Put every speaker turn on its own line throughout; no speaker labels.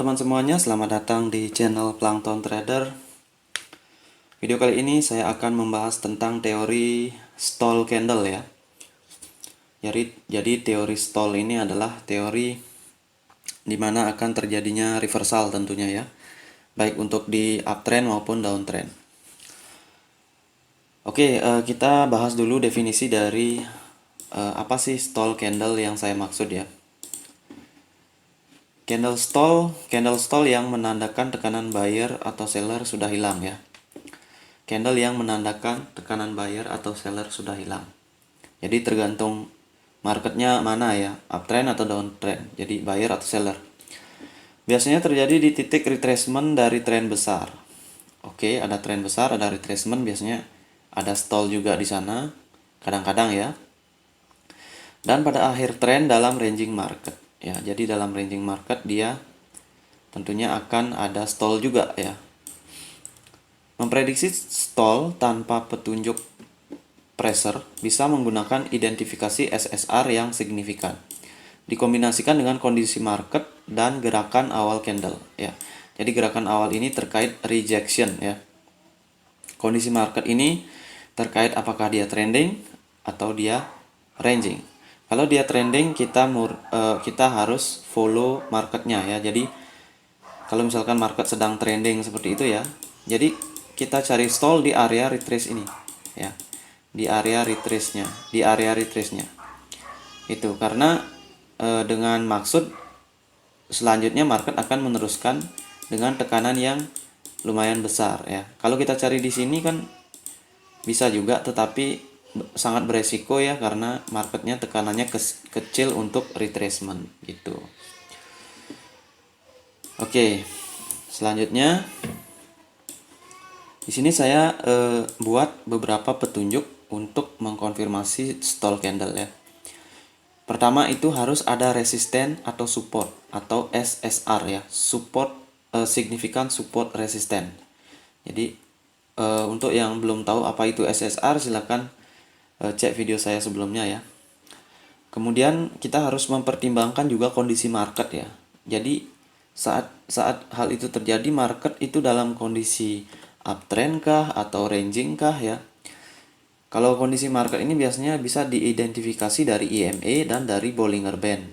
teman-teman semuanya, selamat datang di channel Plankton Trader. Video kali ini saya akan membahas tentang teori stall candle ya. Jadi teori stall ini adalah teori di mana akan terjadinya reversal tentunya ya, baik untuk di uptrend maupun downtrend. Oke, kita bahas dulu definisi dari apa sih stall candle yang saya maksud ya. Candle stall yang menandakan tekanan buyer atau seller sudah hilang ya. Candle yang menandakan tekanan buyer atau seller sudah hilang. Jadi tergantung marketnya mana ya, uptrend atau downtrend. Jadi buyer atau seller. Biasanya terjadi di titik retracement dari tren besar. Oke, ada tren besar, ada retracement, biasanya ada stall juga di sana, kadang-kadang ya. Dan pada akhir tren dalam ranging market. Ya, jadi dalam ranging market dia tentunya akan ada stall juga ya. Memprediksi stall tanpa petunjuk pressure bisa menggunakan identifikasi SSR yang signifikan. Dikombinasikan dengan kondisi market dan gerakan awal candle ya. Jadi gerakan awal ini terkait rejection ya. Kondisi market ini terkait apakah dia trending atau dia ranging. Kalau dia trending kita harus follow marketnya ya. Jadi kalau misalkan market sedang trending seperti itu ya, jadi kita cari stall di area retrace ini ya, di area retrace-nya itu karena dengan maksud selanjutnya market akan meneruskan dengan tekanan yang lumayan besar ya. Kalau kita cari di sini kan bisa juga, tetapi sangat beresiko ya karena marketnya tekanannya kecil untuk retracement gitu. Oke, selanjutnya di sini saya buat beberapa petunjuk untuk mengkonfirmasi stall candle ya. Pertama itu harus ada resisten atau support atau SSR ya, support significant support resisten. Jadi untuk yang belum tahu apa itu SSR silahkan cek video saya sebelumnya ya. Kemudian kita harus mempertimbangkan juga kondisi market ya. Jadi saat hal itu terjadi, market itu dalam kondisi uptrend kah atau ranging kah ya. Kalau kondisi market ini biasanya bisa diidentifikasi dari EMA dan dari Bollinger Band.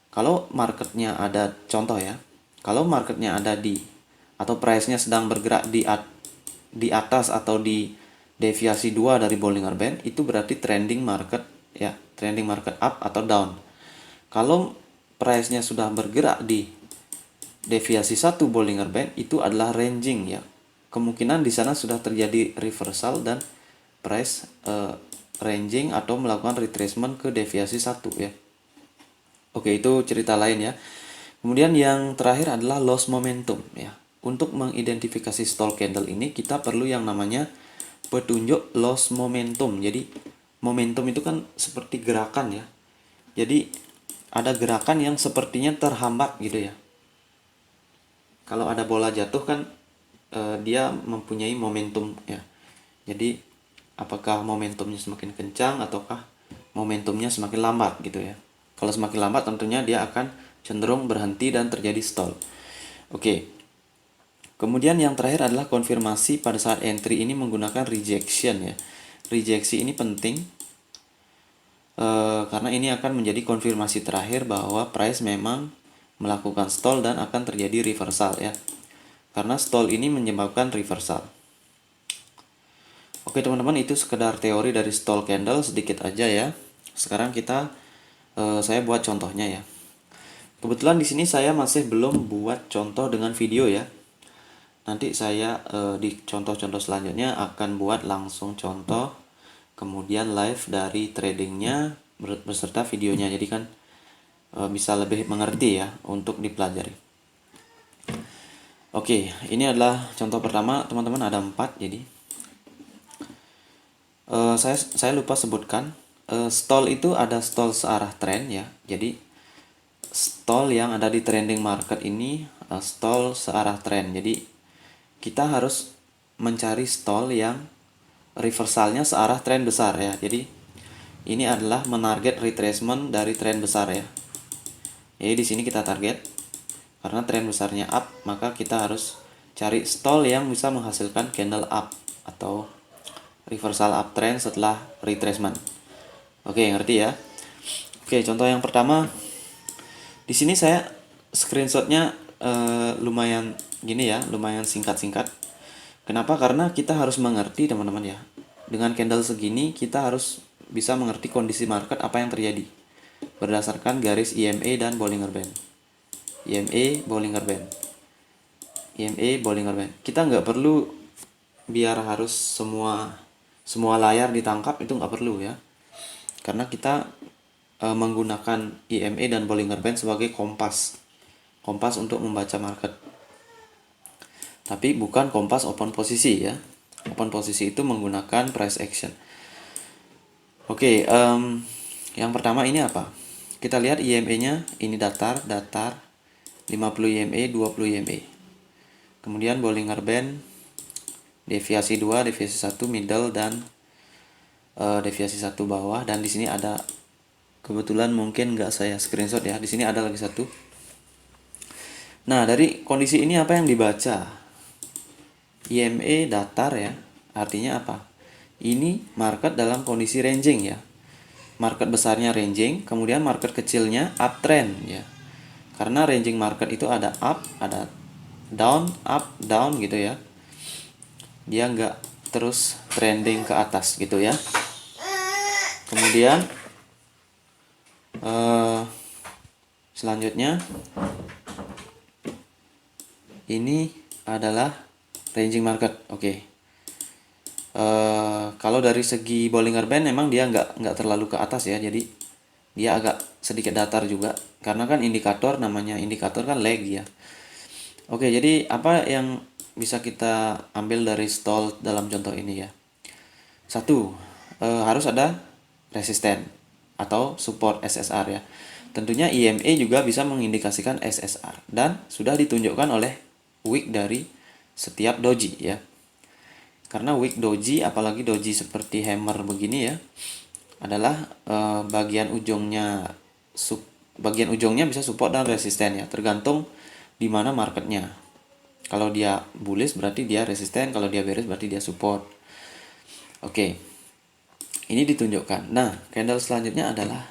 Kalau marketnya ada contoh ya, kalau marketnya ada di atau price-nya sedang bergerak di atas atau di deviasi 2 dari Bollinger Band, itu berarti trending market ya, trending market up atau down. Kalau price-nya sudah bergerak di deviasi 1 Bollinger Band, itu adalah ranging ya. Kemungkinan di sana sudah terjadi reversal dan price ranging atau melakukan retracement ke deviasi 1 ya. Oke, itu cerita lain ya. Kemudian yang terakhir adalah loss momentum ya. Untuk mengidentifikasi stall candle ini kita perlu yang namanya petunjuk loss momentum. Jadi momentum itu kan seperti gerakan ya. Jadi ada gerakan yang sepertinya terhambat gitu ya. Kalau ada bola jatuh kan dia mempunyai momentum ya. Jadi apakah momentumnya semakin kencang ataukah momentumnya semakin lambat gitu ya. Kalau semakin lambat tentunya dia akan cenderung berhenti dan terjadi stall. Oke. Kemudian yang terakhir adalah konfirmasi pada saat entry ini menggunakan rejection ya. Rejection ini penting karena ini akan menjadi konfirmasi terakhir bahwa price memang melakukan stall dan akan terjadi reversal ya. Karena stall ini menyebabkan reversal. Oke teman-teman, itu sekedar teori dari stall candle sedikit aja ya. Sekarang saya buat contohnya ya. Kebetulan di sini saya masih belum buat contoh dengan video ya. Nanti saya di contoh-contoh selanjutnya akan buat langsung contoh, kemudian live dari tradingnya beserta videonya. Jadi kan bisa lebih mengerti ya untuk dipelajari. Oke, ini adalah contoh pertama teman-teman, ada 4 jadi. Saya lupa sebutkan stall itu ada stall searah tren ya. Jadi stall yang ada di trending market ini stall searah tren. Jadi kita harus mencari stall yang reversalnya searah tren besar ya. Jadi ini adalah menarget retracement dari tren besar ya. Jadi di sini kita target Karena tren besarnya up, maka kita harus cari stall yang bisa menghasilkan candle up atau reversal uptrend setelah retracement. Oke, ngerti ya? Oke, contoh yang pertama. Di sini saya screenshotnya lumayan gini ya, lumayan singkat-singkat. Kenapa? Karena kita harus mengerti teman-teman ya. Dengan candle segini kita harus bisa mengerti kondisi market apa yang terjadi berdasarkan garis EMA dan Bollinger Band. EMA, Bollinger Band. EMA, Bollinger Band. Kita nggak perlu biar harus semua layar ditangkap, itu nggak perlu ya. Karena kita menggunakan EMA dan Bollinger Band sebagai kompas untuk membaca market, tapi bukan kompas open posisi ya. Open posisi itu menggunakan price action. Oke, yang pertama ini apa? Kita lihat EMA nya ini datar 50 EMA, 20 EMA. Kemudian Bollinger Band deviasi 2, deviasi 1 middle, dan deviasi 1 bawah. Dan di sini ada, kebetulan mungkin nggak saya screenshot ya, di sini ada lagi satu. Nah, dari kondisi ini apa yang dibaca? EMA datar ya, artinya apa? Ini market dalam kondisi ranging ya. Market besarnya ranging, kemudian market kecilnya uptrend ya. Karena ranging market itu ada up, ada down, up, down gitu ya. Dia nggak terus trending ke atas gitu ya. Kemudian selanjutnya ini adalah ranging market. Oke. Kalau dari segi Bollinger Band memang dia nggak terlalu ke atas ya, jadi dia agak sedikit datar juga karena kan namanya indikator kan lag ya. Oke, jadi apa yang bisa kita ambil dari stall dalam contoh ini ya? Satu, harus ada resisten atau support SSR ya. Tentunya EMA juga bisa mengindikasikan SSR dan sudah ditunjukkan oleh wick dari setiap doji ya. Karena wick doji, apalagi doji seperti hammer begini ya, adalah bagian ujungnya bisa support dan resisten ya, tergantung di mana marketnya. Kalau dia bullish berarti dia resisten, kalau dia bearish berarti dia support. Oke, ini ditunjukkan. Nah, candle selanjutnya adalah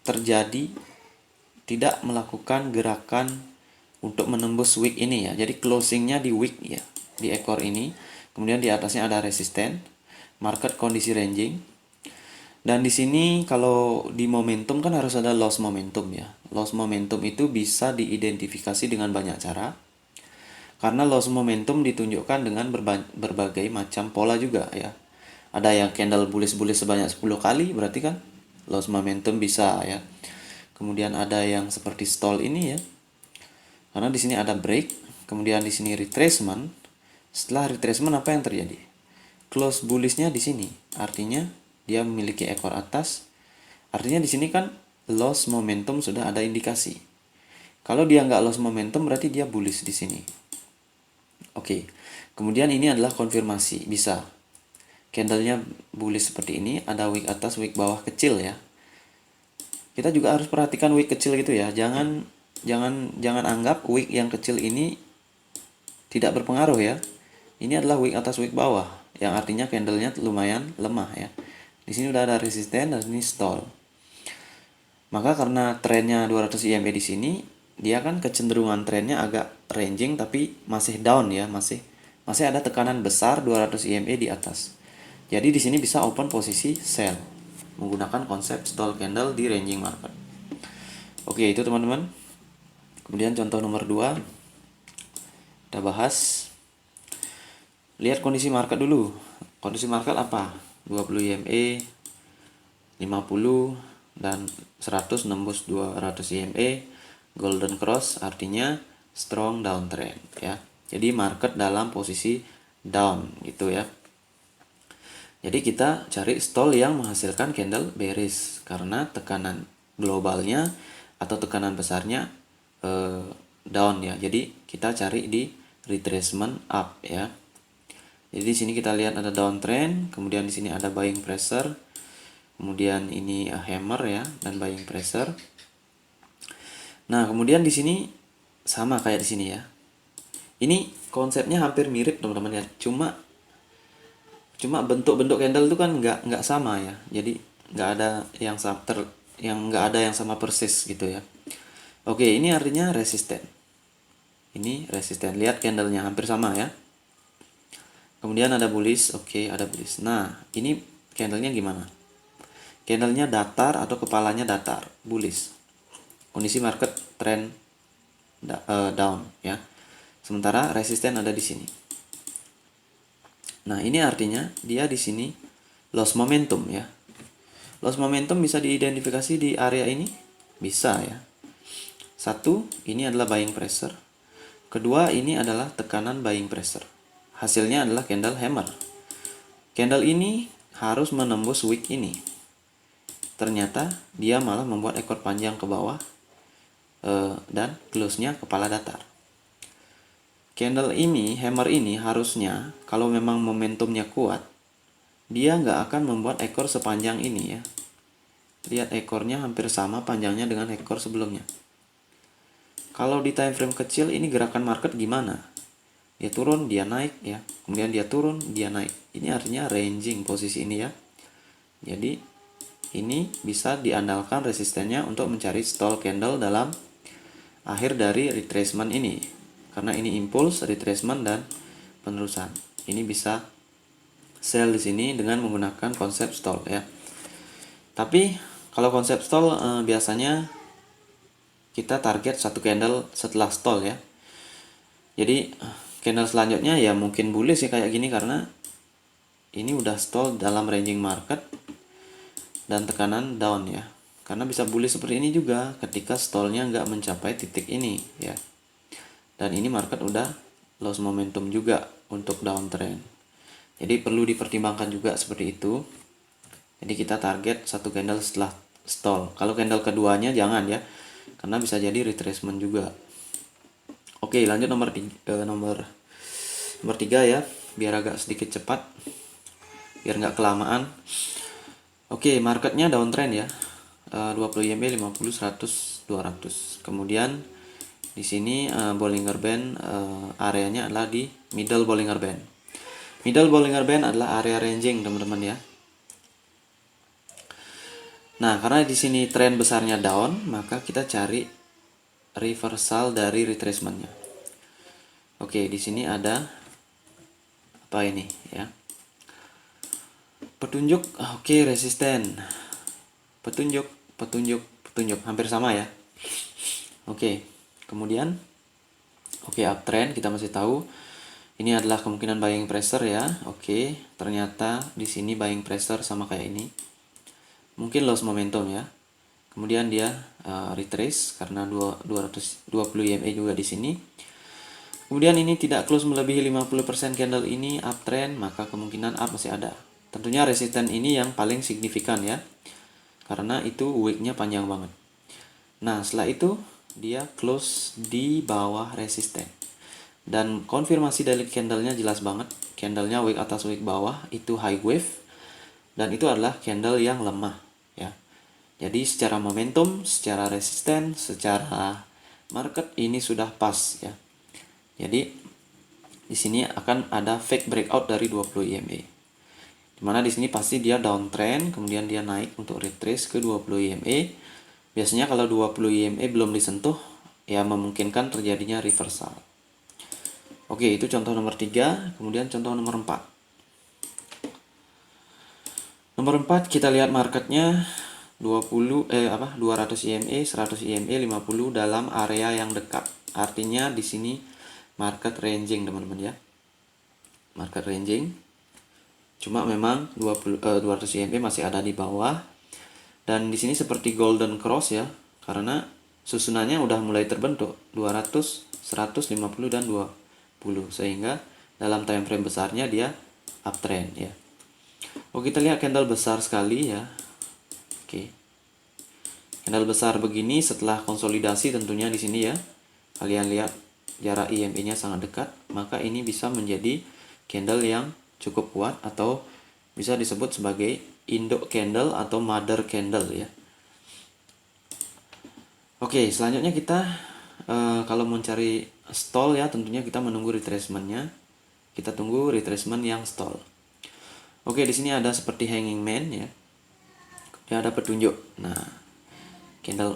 terjadi tidak melakukan gerakan untuk menembus wick ini ya. Jadi closingnya di wick ya, di ekor ini. Kemudian di atasnya ada resisten, market kondisi ranging. Dan di sini kalau di momentum kan harus ada loss momentum ya. Loss momentum itu bisa diidentifikasi dengan banyak cara. Karena loss momentum ditunjukkan dengan berbagai macam pola juga ya. Ada yang candle bullish sebanyak 10 kali, berarti kan loss momentum bisa ya. Kemudian ada yang seperti stall ini ya. Karena di sini ada break, kemudian di sini retracement. Setelah retracement apa yang terjadi? Close bullishnya di sini. Artinya dia memiliki ekor atas. Artinya di sini kan loss momentum sudah ada indikasi. Kalau dia nggak loss momentum berarti dia bullish di sini. Oke. Kemudian ini adalah konfirmasi, bisa. Candlenya bullish seperti ini, ada wick atas, wick bawah kecil ya. Kita juga harus perhatikan wick kecil gitu ya. Jangan anggap wick yang kecil ini tidak berpengaruh ya. Ini adalah wick atas, wick bawah, yang artinya candlenya lumayan lemah ya. Di sini udah ada resisten dan ini stall. Maka karena trennya 200 EMA di sini, dia kan kecenderungan trennya agak ranging tapi masih down ya, masih ada tekanan besar 200 EMA di atas. Jadi di sini bisa open posisi sell menggunakan konsep stall candle di ranging market. Oke, itu teman-teman. Kemudian contoh nomor 2 kita bahas. Lihat kondisi market dulu. Kondisi market apa? 20 EMA, 50 dan 100 nembus 200 EMA, golden cross artinya strong downtrend ya. Jadi market dalam posisi down gitu ya. Jadi kita cari stall yang menghasilkan candle bearish karena tekanan globalnya atau tekanan besarnya down ya. Jadi kita cari di retracement up ya. Jadi di sini kita lihat ada downtrend, kemudian di sini ada buying pressure, kemudian ini hammer ya dan buying pressure. Nah, kemudian di sini sama kayak di sini ya. Ini konsepnya hampir mirip teman-teman ya. Cuma bentuk-bentuk candle itu kan nggak sama ya. Jadi nggak ada yang nggak ada yang sama persis gitu ya. Oke, ini artinya resisten. Ini resisten. Lihat candlenya hampir sama ya. Kemudian ada bullish, oke, ada bullish. Nah, ini candlenya gimana? Candlenya datar atau kepalanya datar, bullish. Kondisi market trend down ya. Sementara resisten ada di sini. Nah, ini artinya dia di sini loss momentum ya. Loss momentum bisa diidentifikasi di area ini? Bisa ya. Satu, ini adalah buying pressure. Kedua, ini adalah tekanan buying pressure. Hasilnya adalah candle hammer. Candle ini harus menembus wick ini. Ternyata dia malah membuat ekor panjang ke bawah dan close-nya kepala datar. Candle ini, hammer ini harusnya kalau memang momentumnya kuat, dia nggak akan membuat ekor sepanjang ini ya. Lihat ekornya hampir sama panjangnya dengan ekor sebelumnya. Kalau di time frame kecil ini gerakan market gimana? Dia turun, dia naik ya. Kemudian dia turun, dia naik. Ini artinya ranging posisi ini ya. Jadi ini bisa diandalkan resistennya untuk mencari stall candle dalam akhir dari retracement ini. Karena ini impulse, retracement dan penerusan. Ini bisa sell di sini dengan menggunakan konsep stall ya. Tapi kalau konsep stall biasanya kita target satu candle setelah stall ya. Jadi candle selanjutnya ya mungkin bullish ya kayak gini karena ini udah stall dalam ranging market dan tekanan down ya. Karena bisa bullish seperti ini juga ketika stallnya nggak mencapai titik ini ya. Dan ini market udah loss momentum juga untuk downtrend. Jadi perlu dipertimbangkan juga seperti itu. Jadi kita target satu candle setelah stall. Kalau candle keduanya jangan ya, karena bisa jadi retracement juga. Oke, lanjut nomor 3 ya, biar agak sedikit cepat, biar nggak kelamaan. Oke, marketnya downtrend ya, 20 EMA 50 100 200. Kemudian di sini Bollinger Band areanya adalah di middle Bollinger Band. Middle Bollinger Band adalah area ranging teman-teman ya. Nah, karena di sini tren besarnya down, maka kita cari reversal dari retracementnya. Oke, di sini ada apa ini ya? Petunjuk, oke, resisten. Petunjuk, hampir sama ya. Oke, kemudian uptrend kita masih tahu ini adalah kemungkinan buying pressure ya. Oke, ternyata di sini buying pressure sama kayak ini. Mungkin loss momentum ya. Kemudian dia retrace karena 220 EMA juga di sini. Kemudian ini tidak close melebihi 50% candle ini uptrend, maka kemungkinan up masih ada. Tentunya resisten ini yang paling signifikan ya. Karena itu wick-nya panjang banget. Nah, setelah itu dia close di bawah resisten. Dan konfirmasi dari candlenya jelas banget. Candlenya wick atas wick bawah itu high wave. Dan itu adalah candle yang lemah ya. Jadi secara momentum, secara resisten, secara market ini sudah pas ya. Jadi di sini akan ada fake breakout dari 20 EMA. Dimana di sini pasti dia downtrend, kemudian dia naik untuk retrace ke 20 EMA. Biasanya kalau 20 EMA belum disentuh, ya memungkinkan terjadinya reversal. Oke, itu contoh nomor 3, kemudian contoh nomor 4. Nomor 4 kita lihat marketnya 200 EMA, 100 EMA, 50 dalam area yang dekat. Artinya di sini market ranging teman-teman ya. Market ranging. Cuma memang 200 EMA masih ada di bawah. Dan di sini seperti golden cross ya, karena susunannya udah mulai terbentuk 200, 150 dan 20. Sehingga dalam time frame besarnya dia uptrend ya. Oh, kita lihat candle besar sekali ya. Oke. Candle besar begini setelah konsolidasi tentunya di sini ya. Kalian lihat jarak EMA-nya sangat dekat, maka ini bisa menjadi candle yang cukup kuat atau bisa disebut sebagai induk candle atau mother candle ya. Oke, selanjutnya kita kalau mau cari stall ya, tentunya kita menunggu retracement-nya. Kita tunggu retracement yang stall. Oke, di sini ada seperti hanging man ya. Dia ada petunjuk. Nah, candle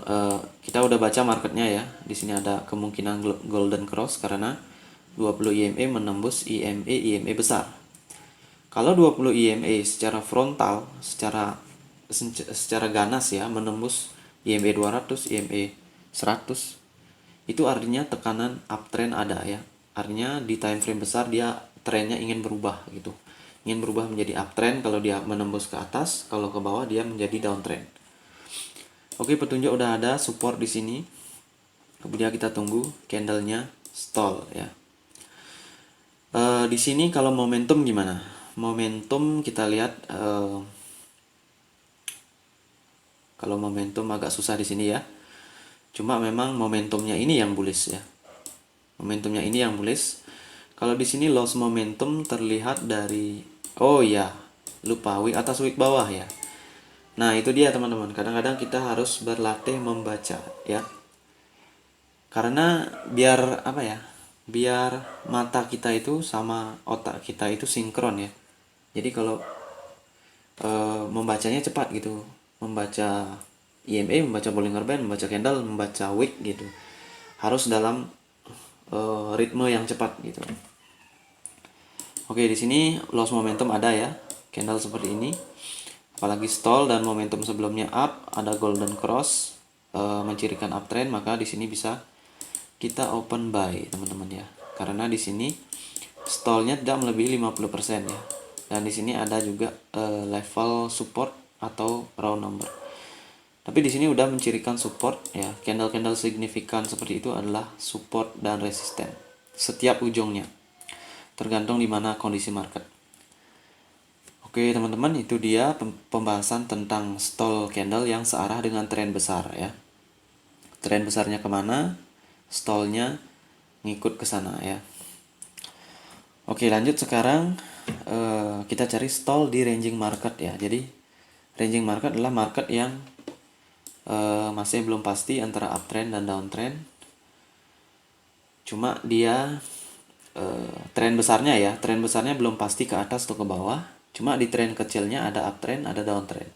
kita udah baca marketnya ya. Di sini ada kemungkinan golden cross karena 20 EMA menembus EMA besar. Kalau 20 EMA secara frontal, secara ganas ya menembus EMA 200, EMA 100, itu artinya tekanan uptrend ada ya. Artinya di time frame besar dia trennya ingin berubah gitu. Ingin berubah menjadi uptrend kalau dia menembus ke atas, kalau ke bawah dia menjadi downtrend. Oke, petunjuk udah ada, support di sini. Kemudian kita tunggu candlenya stall ya. Di sini kalau momentum gimana? Momentum kita lihat kalau momentum agak susah di sini ya. Cuma memang momentumnya ini yang bullish ya. Momentumnya ini yang bullish. Kalau di sini loss momentum terlihat dari, oh ya, lupa wick atas wick bawah ya. Nah, itu dia teman-teman. Kadang-kadang kita harus berlatih membaca ya. Karena biar apa ya? Biar mata kita itu sama otak kita itu sinkron ya. Jadi kalau membacanya cepat gitu, membaca EMA, membaca Bollinger Band, membaca candle, membaca wick gitu, harus dalam ritme yang cepat gitu. Oke, di sini loss momentum ada ya, candle seperti ini, apalagi stall dan momentum sebelumnya up, ada golden cross mencirikan uptrend, maka di sini bisa kita open buy teman-teman ya, karena di sini stallnya tidak melebihi 50% ya. Dan di sini ada juga level support atau round number. Tapi di sini udah mencirikan support ya. Candle-candle signifikan seperti itu adalah support dan resisten setiap ujungnya. Tergantung di mana kondisi market. Oke, teman-teman, itu dia pembahasan tentang stall candle yang searah dengan tren besar ya. Tren besarnya kemana? Stallnya ngikut ke sana ya. Oke, lanjut sekarang kita cari stall di ranging market ya. Jadi ranging market adalah market yang masih belum pasti antara uptrend dan downtrend. Cuma dia tren besarnya ya, tren besarnya belum pasti ke atas atau ke bawah. Cuma di tren kecilnya ada uptrend, ada downtrend.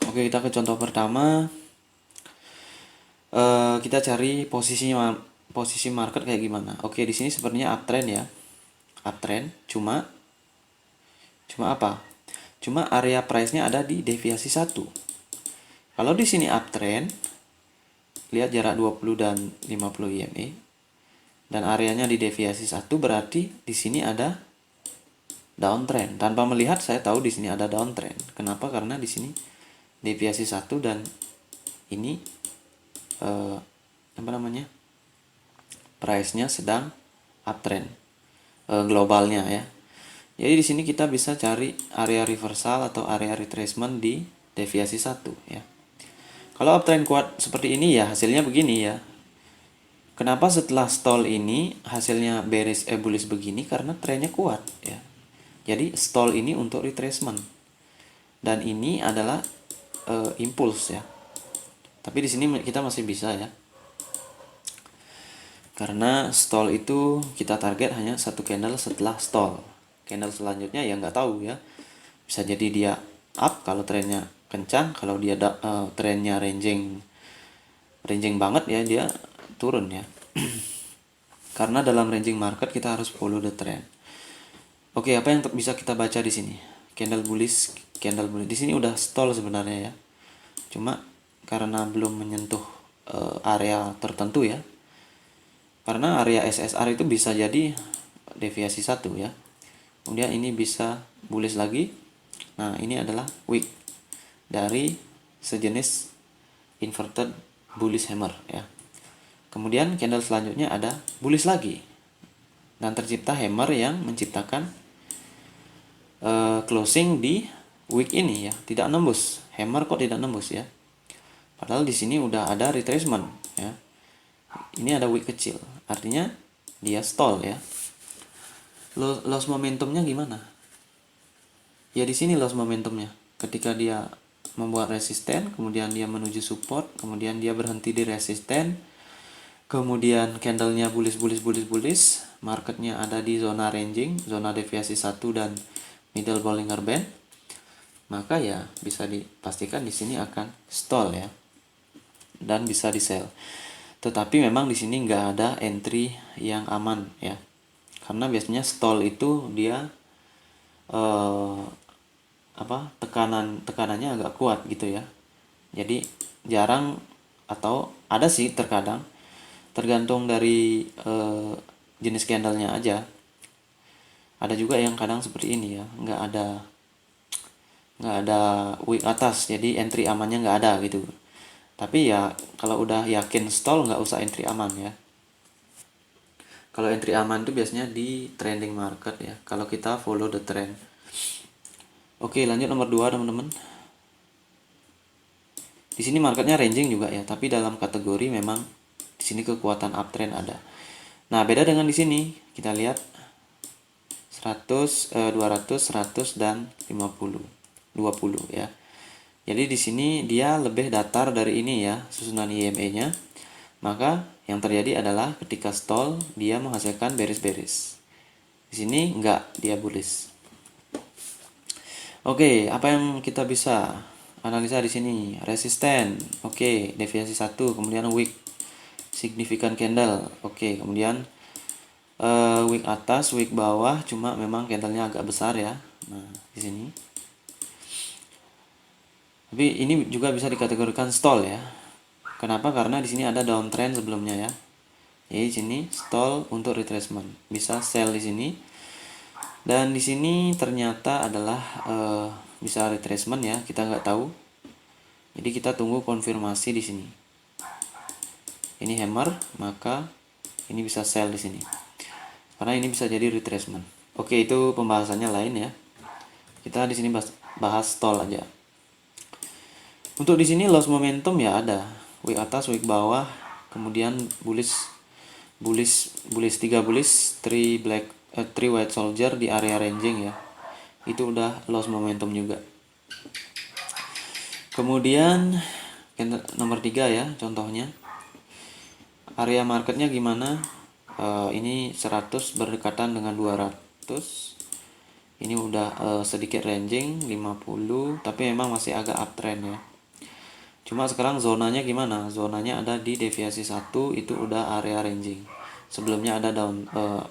Oke, kita ke contoh pertama. Kita cari posisi market kayak gimana. Oke, di sini sepertinya uptrend ya. Uptrend, cuma apa? Cuma area price-nya ada di deviasi 1. Kalau di sini uptrend, lihat jarak 20 dan 50 EMA. Dan areanya di deviasi 1 berarti di sini ada downtrend. Tanpa melihat saya tahu di sini ada downtrend. Kenapa? Karena di sini deviasi 1 dan ini apa namanya? Price-nya sedang uptrend. Globalnya ya. Jadi di sini kita bisa cari area reversal atau area retracement di deviasi 1 ya. Kalau uptrend kuat seperti ini ya hasilnya begini ya. Kenapa setelah stall ini hasilnya bearish bullish begini? Karena trennya kuat ya. Jadi stall ini untuk retracement. Dan ini adalah impulse ya. Tapi di sini kita masih bisa ya. Karena stall itu kita target hanya satu candle setelah stall. Candle selanjutnya ya nggak tahu ya. Bisa jadi dia up kalau trennya kencang, kalau dia trennya ranging banget ya dia turun ya. Karena dalam ranging market kita harus follow the trend. Oke, apa yang bisa kita baca di sini? Candle bullish. Di sini udah stall sebenarnya ya. Cuma karena belum menyentuh area tertentu ya. Karena area SSR itu bisa jadi deviasi 1 ya. Kemudian ini bisa bullish lagi. Nah, ini adalah wick dari sejenis inverted bullish hammer ya. Kemudian candle selanjutnya ada bullish lagi. Dan tercipta hammer yang menciptakan closing di wick ini ya, tidak nembus. Hammer kok tidak nembus ya? Padahal di sini udah ada retracement ya. Ini ada wick kecil, artinya dia stall ya. Loss momentumnya gimana? Ya di sini loss momentumnya. Ketika dia membuat resisten, kemudian dia menuju support, kemudian dia berhenti di resisten, kemudian candlenya bullish, marketnya ada di zona ranging, zona deviasi 1 dan middle Bollinger Band, maka ya bisa dipastikan di sini akan stall ya, dan bisa di sell. Tetapi memang di sini nggak ada entry yang aman ya, karena biasanya stall itu dia tekanannya agak kuat gitu ya. Jadi jarang, atau ada sih terkadang, tergantung dari jenis candlenya aja. Ada juga yang kadang seperti ini ya, nggak ada wick atas, jadi entry amannya nggak ada gitu. Tapi ya kalau udah yakin stall nggak usah entry aman ya. Kalau entry aman itu biasanya di trending market ya, kalau kita follow the trend. Oke, lanjut nomor 2 teman-teman. Di sini marketnya ranging juga ya, tapi dalam kategori memang di sini kekuatan uptrend ada. Nah, beda dengan di sini. Kita lihat 100, 200, 100 dan 50, 20 ya. Jadi di sini dia lebih datar dari ini ya, susunan IMA-nya. Maka yang terjadi adalah ketika stall dia menghasilkan bearish. Di sini enggak, dia bullish. Oke, apa yang kita bisa analisa di sini? Resisten, oke, deviasi 1, kemudian wick, significant candle, oke, kemudian wick atas, wick bawah, cuma memang candlenya agak besar ya. Nah, di sini. Tapi ini juga bisa dikategorikan stall ya. Kenapa? Karena di sini ada downtrend sebelumnya ya. Jadi di sini stall untuk retracement, bisa sell di sini. Dan di sini ternyata adalah bisa retracement ya, kita nggak tahu. Jadi kita tunggu konfirmasi di sini. Ini hammer, maka ini bisa sell di sini. Karena ini bisa jadi retracement. Oke, itu pembahasannya lain ya. Kita di sini bahas stall aja. Untuk di sini loss momentum ya ada, wick atas, wick bawah, kemudian bullish 3 bullish, 3 white soldier di area ranging ya. Itu udah loss momentum juga. Kemudian nomor 3 ya, contohnya. Area marketnya gimana? Ini 100 berdekatan dengan 200. Ini udah sedikit ranging 50, tapi memang masih agak uptrend ya. Cuma sekarang zonanya gimana? Zonanya ada di deviasi 1, itu udah area ranging. Sebelumnya ada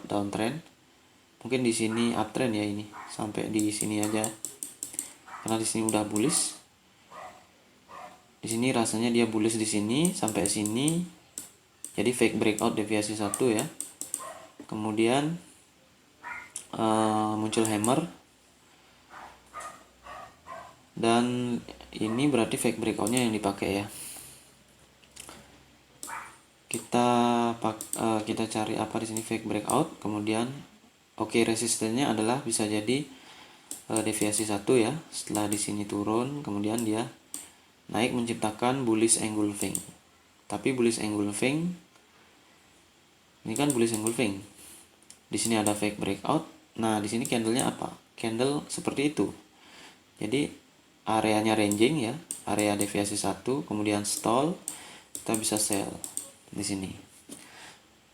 downtrend. Mungkin di sini uptrend ya ini. Sampai di sini aja. Karena di sini udah bullish. Di sini rasanya dia bullish di sini sampai sini. Jadi fake breakout deviasi 1 ya. Kemudian muncul hammer. Dan ini berarti fake breakoutnya yang dipakai ya. Kita cari apa di sini, fake breakout, kemudian resistennya adalah bisa jadi deviasi 1 ya. Setelah di sini turun, kemudian dia naik menciptakan bullish engulfing. Tapi bullish engulfing ini kan bullish engulfing. Di sini ada fake breakout. Nah, di sini candlenya apa? Candle seperti itu. Jadi areanya ranging ya, area deviasi 1, kemudian stall, kita bisa sell di sini.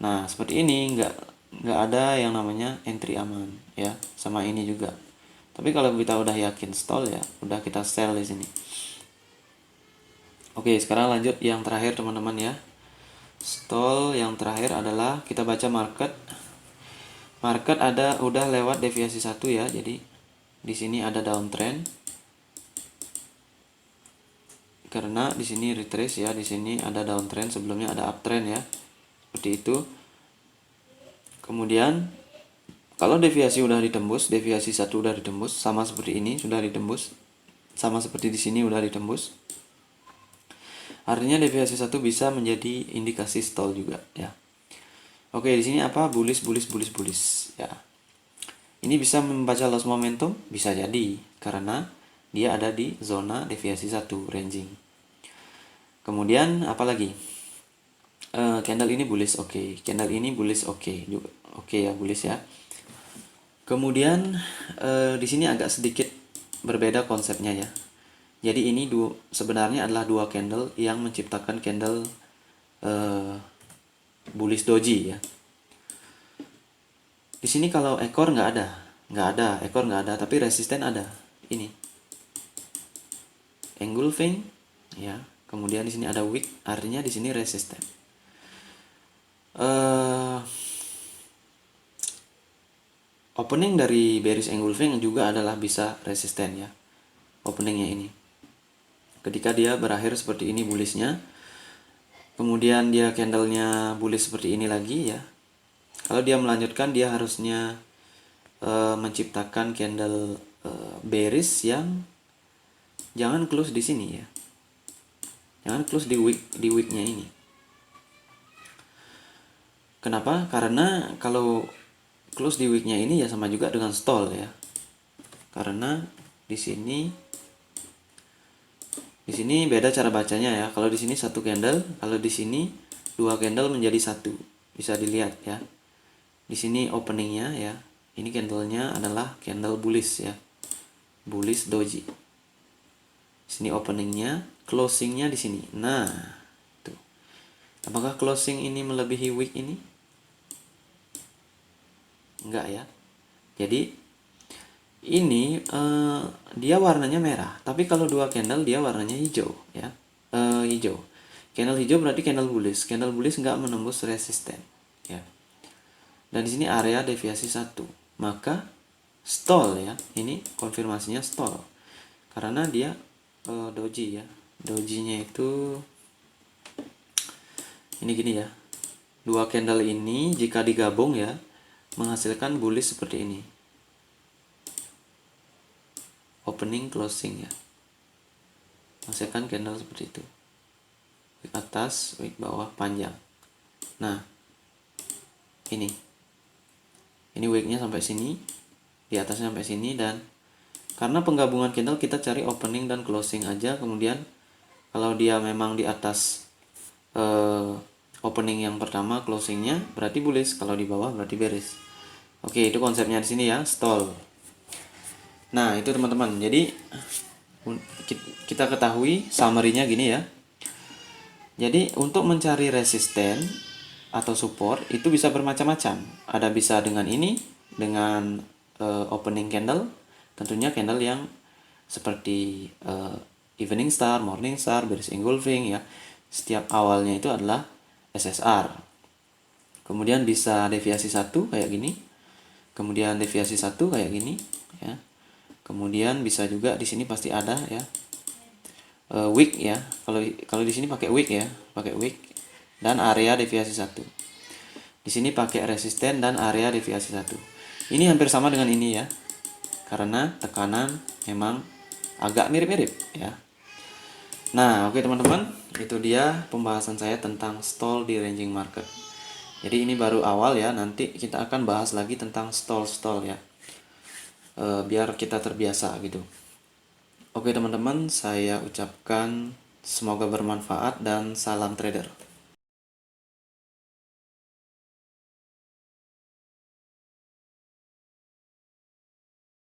Nah, seperti ini nggak ada yang namanya entry aman ya, sama ini juga. Tapi kalau kita udah yakin stall ya, udah kita sell di sini. Oke, sekarang lanjut yang terakhir teman-teman ya. Stall yang terakhir adalah kita baca market. Market udah lewat deviasi 1 ya. Jadi di sini ada downtrend. Karena di sini retrace ya, di sini ada downtrend, sebelumnya ada uptrend ya. Seperti itu. Kemudian kalau deviasi udah ditembus, deviasi 1 udah ditembus, sama seperti ini sudah ditembus. Sama seperti di sini udah ditembus. Artinya deviasi 1 bisa menjadi indikasi stall juga ya. Oke, di sini apa? Bullish ya. Ini bisa membaca loss momentum, bisa jadi karena dia ada di zona deviasi 1 ranging. Kemudian apa lagi? Candle ini bullish, oke. Candle ini bullish, oke juga. Oke ya, bullish ya. Kemudian di sini agak sedikit berbeda konsepnya ya. Jadi ini sebenarnya adalah dua candle yang menciptakan candle bullish doji ya. Di sini kalau ekor nggak ada ekor nggak ada, tapi resisten ada. Ini engulfing ya. Kemudian di sini ada wick, artinya di sini resisten. Opening dari bearish engulfing juga adalah bisa resisten ya. Openingnya ini. Ketika dia berakhir seperti ini bullishnya, kemudian dia candlenya bullish seperti ini lagi ya. Kalau dia melanjutkan, dia harusnya menciptakan candle bearish yang jangan close di sini ya. Jangan close di wicknya ini. Kenapa? Karena kalau close di wicknya ini ya sama juga dengan stall ya. Karena di sini beda cara bacanya ya. Kalau di sini satu candle, kalau di sini dua candle menjadi satu. Bisa dilihat ya. Di sini openingnya ya. Ini candlenya adalah candle bullish ya. Bullish doji. Di sini openingnya, closingnya di sini. Nah, tuh. Apakah closing ini melebihi wick ini? Enggak ya. Jadi ini dia warnanya merah, tapi kalau dua candle dia warnanya hijau ya. Hijau. Candle hijau berarti candle bullish. Candle bullish nggak menembus resisten ya. Dan di sini area deviasi 1. Maka stall ya. Ini konfirmasinya stall. Karena dia doji ya. Dojinya itu ini gini ya. Dua candle ini jika digabung ya menghasilkan bullish seperti ini. Opening closing ya. Menghasilkan candle seperti itu. Wick atas, wick bawah panjang. Nah, ini wicknya sampai sini, di atasnya sampai sini, dan karena penggabungan candle kita cari opening dan closing aja. Kemudian kalau dia memang di atas opening yang pertama, closingnya berarti bullish. Kalau di bawah berarti bearish. Oke, itu konsepnya di sini ya, stall. Nah, itu teman-teman. Jadi kita ketahui summary-nya gini ya. Jadi untuk mencari resisten atau support itu bisa bermacam-macam. Ada bisa dengan ini, dengan opening candle, tentunya candle yang seperti evening star, morning star, bearish engulfing ya. Setiap awalnya itu adalah SSR. Kemudian bisa deviasi 1 kayak gini. Kemudian deviasi 1 kayak gini ya. Kemudian bisa juga di sini pasti ada ya wick ya. Kalau di sini pakai wick ya, pakai wick dan area deviasi 1. Di sini pakai resisten dan area deviasi 1. Ini hampir sama dengan ini ya. Karena tekanan memang agak mirip-mirip ya. Nah, oke teman-teman, itu dia pembahasan saya tentang stall di ranging market. Jadi ini baru awal ya, nanti kita akan bahas lagi tentang stall ya. Biar kita terbiasa gitu. Oke teman-teman, saya ucapkan semoga bermanfaat dan salam trader.